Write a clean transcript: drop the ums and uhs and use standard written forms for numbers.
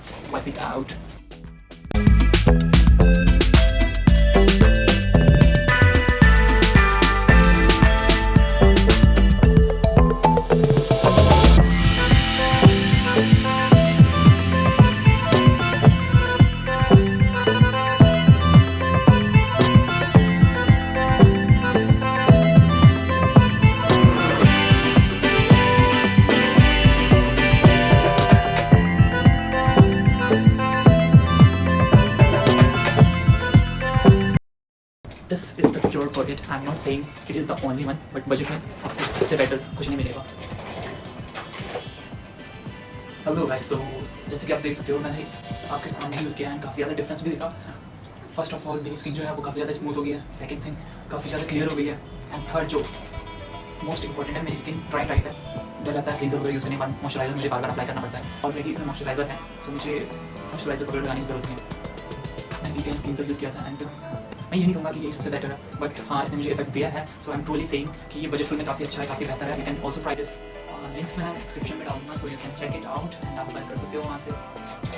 let's wipe it out. This is the cure for it. I'm not saying it is the only one, but budget में इससे better कुछ नहीं मिलेगा. Hello guys, so जैसे कि आप देख सकते हो मैंने आपके सामने यूज़ किया है, काफ़ी ज़्यादा डिफरेंस भी दिखा. फर्स्ट ऑफ ऑल मेरी स्किन जो है वो काफ़ी ज़्यादा स्मूथ हो गई है. सेकंड थिंग काफ़ी ज़्यादा क्लियर हो गई है. एंड थर्ड जो मोस्ट इंपॉर्टेंट है, मेरी स्किन ड्राई टाइप है. डर लगता है क्लींजर वगैरह यूज़ करने के बाद मॉइस्चराइजर मुझे बार बार अप्लाई करना पड़ता है. ऑलरेडी इसमें मॉइस्चराइजर है, सो मुझे मॉइस्चराइजर कपड़े लगाने की जरूरत नहीं है. मैंने DTan क्लींजर यूज़ किया था एंड मैं ये नहीं कहूँगा कि ये सबसे बेटर है, बट हाँ इसने मुझे इफेक्ट दिया है. सो आई एम ट्रूली सेइंग कि ये बजट में काफ़ी अच्छा है, काफ़ी बेहतर है. You can also try this. Links मैं डिस्क्रिप्शन में डालूंगा, so you can check it out and आप बाय कर सकते हो वहाँ से.